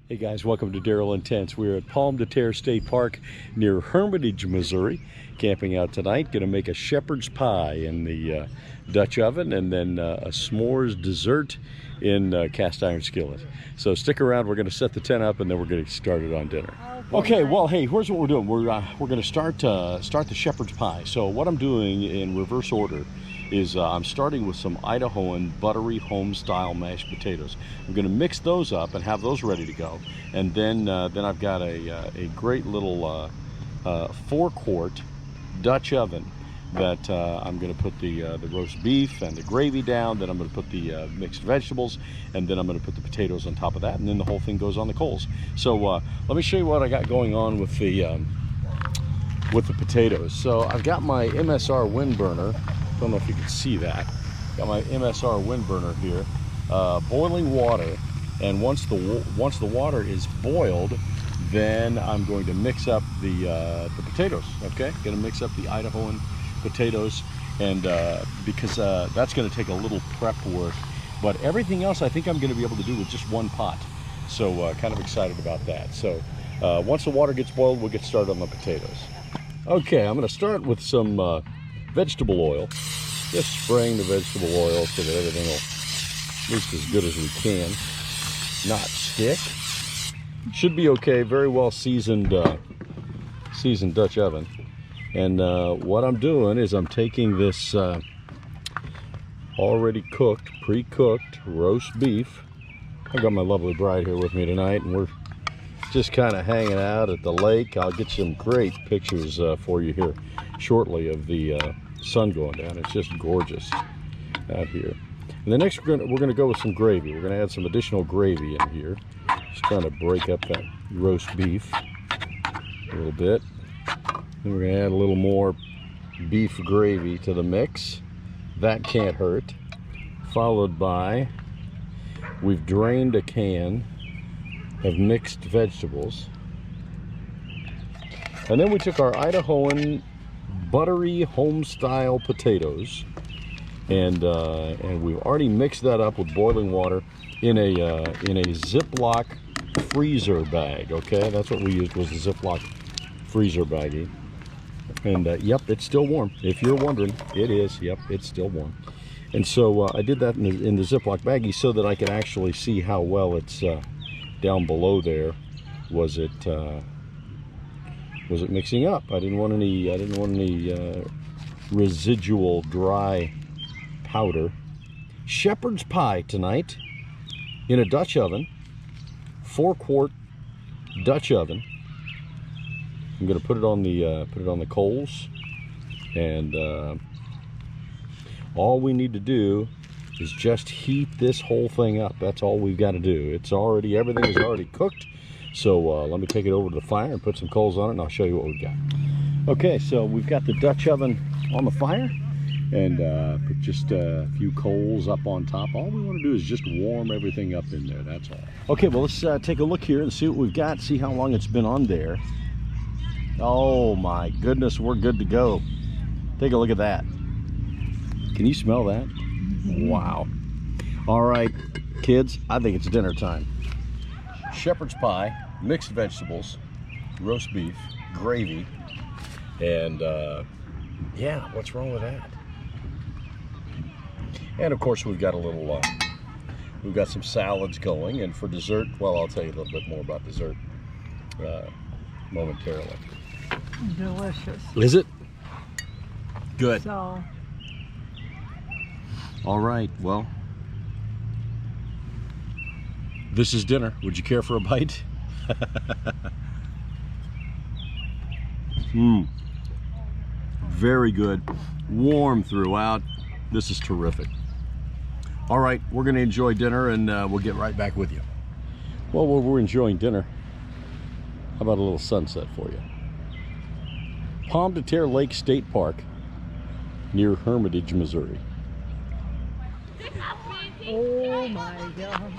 Hey guys, welcome to Darrell Intense. We're at POMME de Terre State Park near Hermitage, Missouri. Camping out tonight. Going to make a shepherd's pie in the Dutch oven and then a s'mores dessert in cast iron skillet. So stick around. We're going to set the tent up and then we're going to get started on dinner. Okay, well, hey, here's what we're doing. We're going to start the shepherd's pie. So what I'm doing in reverse order is I'm starting with some Idahoan buttery home-style mashed potatoes. I'm going to mix those up and have those ready to go. And then I've got a great little 4-quart Dutch oven that I'm going to put the roast beef and the gravy down. Then I'm going to put the mixed vegetables, and then I'm going to put the potatoes on top of that, and then the whole thing goes on the coals. So let me show you what I got going on with the potatoes. So I've got my MSR wind burner. Don't know if you can see that. Got my MSR wind burner here, boiling water, and once the water is boiled, then I'm going to mix up the potatoes. Okay, going to mix up the Idahoan potatoes, and because that's going to take a little prep work, but everything else I think I'm going to be able to do with just one pot. So kind of excited about that. So once the water gets boiled, we'll get started on the potatoes. Okay, I'm going to start with some vegetable oil, just spraying the vegetable oil so that everything will, at least as good as we can, not stick. Should be okay. Very well seasoned seasoned Dutch oven. And what I'm doing is I'm taking this already cooked, pre-cooked roast beef. I've got my lovely bride here with me tonight, and we're just kind of hanging out at the lake. I'll get some great pictures for you here shortly of the sun going down. It's just gorgeous out here. And then next we're gonna go with some gravy. We're gonna add some additional gravy in here. Just trying to break up that roast beef a little bit. Then we're gonna add a little more beef gravy to the mix. That can't hurt. Followed by, we've drained a can of mixed vegetables. And then we took our Idahoan buttery home-style potatoes, and we've already mixed that up with boiling water in a Ziploc freezer bag. Okay, that's what we used, was the Ziploc freezer baggie. And yep, it's still warm. If you're wondering, it is. Yep, it's still warm. And so I did that in the Ziploc baggie so that I could actually see how well it's down below there. Was it mixing up? I didn't want any residual dry powder. Shepherd's pie tonight in a Dutch oven, 4-quart Dutch oven. I'm going to put it on the coals, and all we need to do is just heat this whole thing up. That's all we've got to do. Everything is already cooked. So let me take it over to the fire and put some coals on it, and I'll show you what we've got. Okay, so we've got the Dutch oven on the fire, and put just a few coals up on top. All we want to do is just warm everything up in there, that's all. Okay, well, let's take a look here and see what we've got, see how long it's been on there. Oh my goodness, we're good to go. Take a look at that. Can you smell that? Wow. All right, kids, I think it's dinner time. Shepherd's pie, mixed vegetables, roast beef, gravy, and yeah, what's wrong with that? And of course we've got a little, we've got some salads going, and for dessert, well, I'll tell you a little bit more about dessert momentarily. Delicious. Is it? Good. So, all right, well, this is dinner. Would you care for a bite? Very good. Warm throughout. This is terrific. All right, we're going to enjoy dinner, and we'll get right back with you. Well, while we're enjoying dinner, how about a little sunset for you? POMME de Terre Lake State Park near Hermitage, Missouri. oh my God.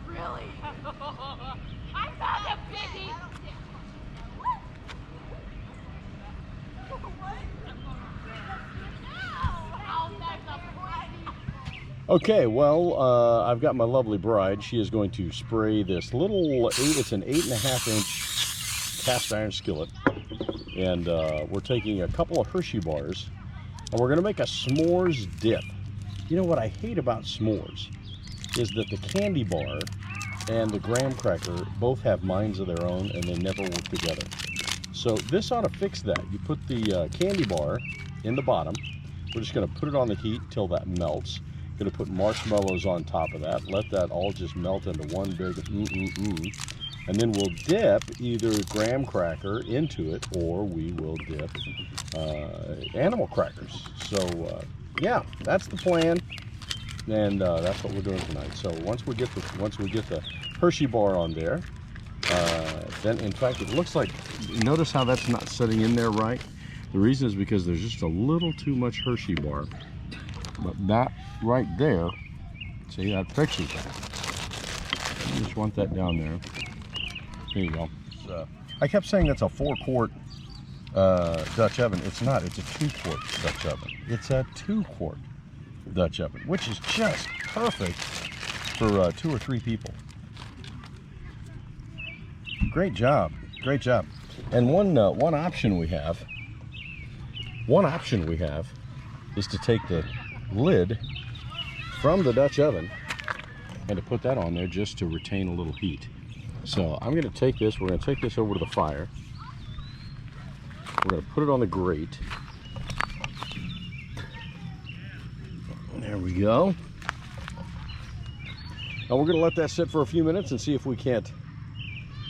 Really? I found a piggy! What? Okay, well, I've got my lovely bride. She is going to spray this little, it's an 8.5-inch cast iron skillet. And we're taking a couple of Hershey bars, and we're gonna make a s'mores dip. You know what I hate about s'mores is that the candy bar and the graham cracker both have minds of their own, and they never work together. So this ought to fix that. You put the candy bar in the bottom. We're just gonna put it on the heat till that melts. Gonna put marshmallows on top of that. Let that all just melt into one big and then we'll dip either graham cracker into it, or we will dip animal crackers. So yeah, that's the plan, and that's what we're doing tonight. So once we get the Hershey bar on there, then in fact it looks like, notice how that's not setting in there right. The reason is because there's just a little too much Hershey bar. But that right there, see, that fixes that. You just want that down there. There you go. So, I kept saying that's a 4-quart Dutch oven. It's not. It's a 2-quart Dutch oven. It's a 2-quart Dutch oven, which is just perfect for 2 or 3 people. Great job. Great job. And one option we have is to take the lid from the Dutch oven and to put that on there just to retain a little heat. So I'm going to take this, we're going to take this over to the fire. We're going to put it on the grate. There we go. And we're going to let that sit for a few minutes and see if we can't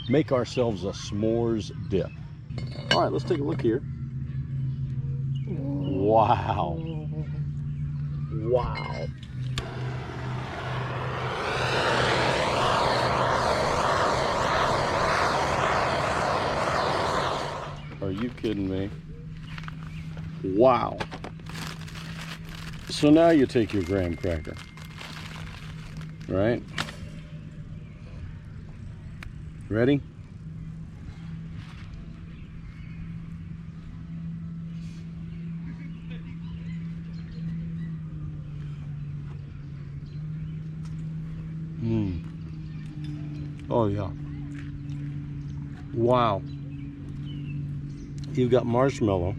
make ourselves a s'mores dip. All right, let's take a look here. Wow. Wow. Are you kidding me? Wow. So now you take your graham cracker, right? Ready? Oh yeah. Wow. You've got marshmallow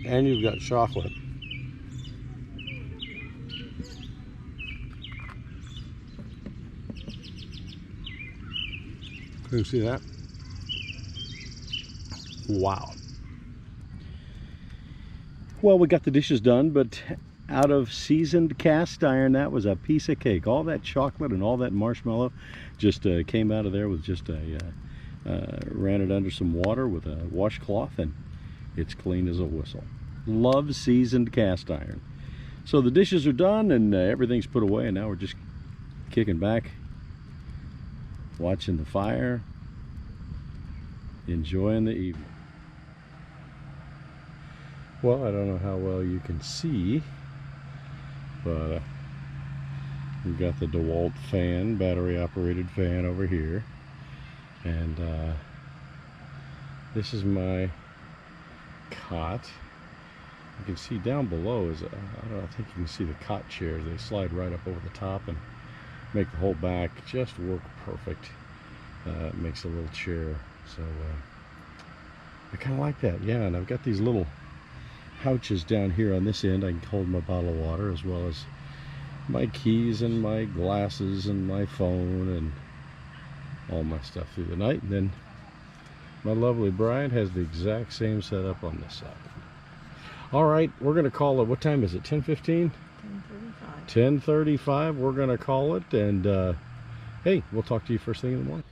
and you've got chocolate. Can you see that? Wow. Well, we got the dishes done, but out of seasoned cast iron, that was a piece of cake. All that chocolate and all that marshmallow just came out of there with just ran it under some water with a washcloth, and it's clean as a whistle. Love seasoned cast iron. So the dishes are done and everything's put away, and now we're just kicking back, watching the fire, enjoying the evening. Well, I don't know how well you can see, but we've got the DeWalt fan, battery operated fan over here, and this is my cot. You can see down below is, I don't know, I think you can see the cot chairs. They slide right up over the top and make the whole back just work perfect. It makes a little chair, so I kind of like that. Yeah, and I've got these little pouches down here on this end. I can hold my bottle of water as well as my keys and my glasses and my phone and all my stuff through the night. And then my lovely bride has the exact same setup on this side. All right, we're going to call it, what time is it, 10:15? 10:35. 10:35, we're going to call it, and hey, we'll talk to you first thing in the morning.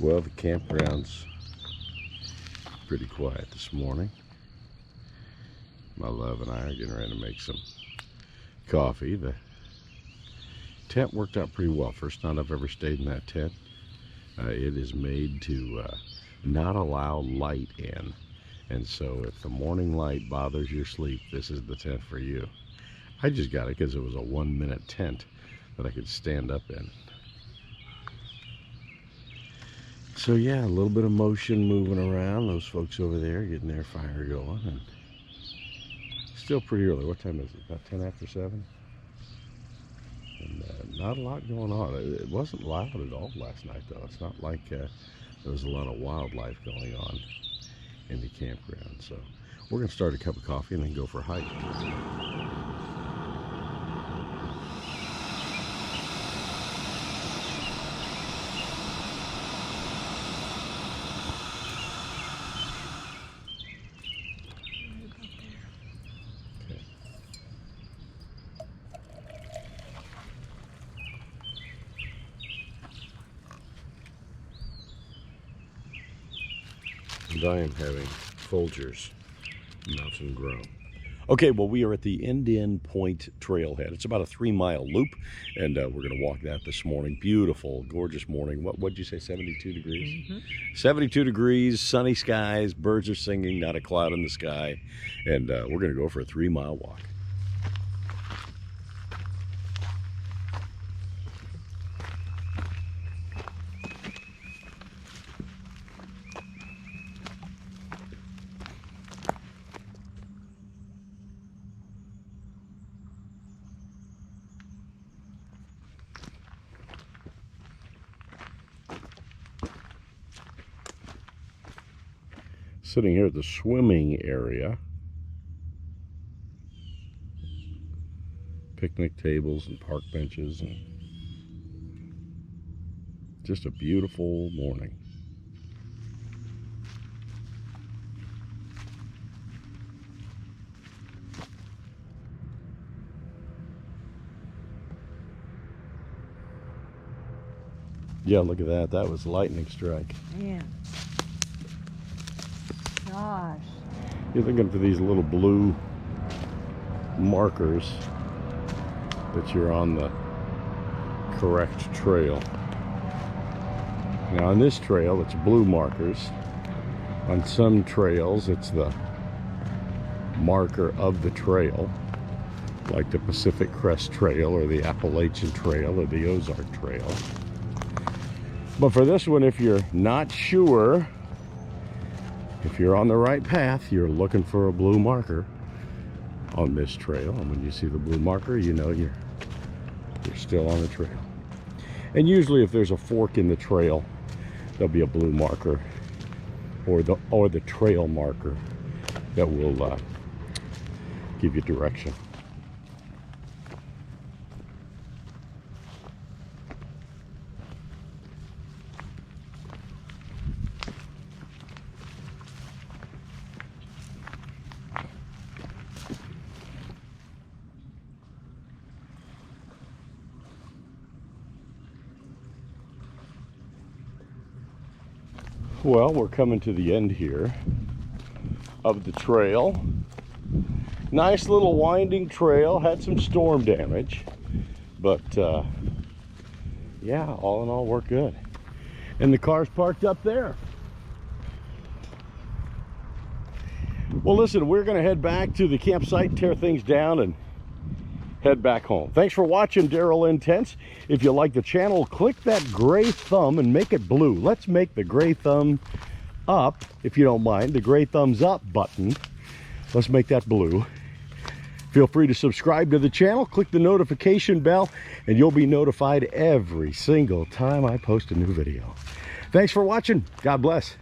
Well, the campground's pretty quiet this morning. My love and I are getting ready to make some coffee. The tent worked out pretty well. First night I've ever stayed in that tent. It is made to not allow light in, and so if the morning light bothers your sleep, this is the tent for you. I just got it because it was a 1-minute tent that I could stand up in. So yeah, a little bit of motion moving around. Those folks over there getting their fire going, and Still pretty early. What time is it? About 10 after 7? And not a lot going on. It wasn't loud at all last night, though. It's not like there was a lot of wildlife going on in the campground. So we're going to start a cup of coffee and then go for a hike. And I am having Folgers Mountain Grown. Okay, well, we are at the Indian Point Trailhead. It's about a 3-mile loop, and we're going to walk that this morning. Beautiful, gorgeous morning. What'd you say, 72 degrees? Mm-hmm. 72 degrees, sunny skies, birds are singing, not a cloud in the sky, and we're going to go for a 3-mile walk. Sitting here at the swimming area. Picnic tables and park benches, and just a beautiful morning. Yeah, look at that. That was lightning strike. Man. Gosh. You're looking for these little blue markers that you're on the correct trail. Now on this trail, it's blue markers. On some trails, it's the marker of the trail, like the Pacific Crest Trail or the Appalachian Trail or the Ozark Trail. But for this one, if you're not sure if you're on the right path, you're looking for a blue marker on this trail. And when you see the blue marker, you know you're still on the trail. And usually if there's a fork in the trail, there'll be a blue marker or the trail marker that will give you direction. Well, we're coming to the end here of the trail. Nice little winding trail, had some storm damage, but yeah, all in all, we're good. And the car's parked up there. Well, listen, we're gonna head back to the campsite, tear things down, and head back home. Thanks for watching Darrell Intense. If you like the channel, click that gray thumb and make it blue. Let's make the gray thumb up, if you don't mind, the gray thumbs up button. Let's make that blue. Feel free to subscribe to the channel, click the notification bell, and you'll be notified every single time I post a new video. Thanks for watching. God bless.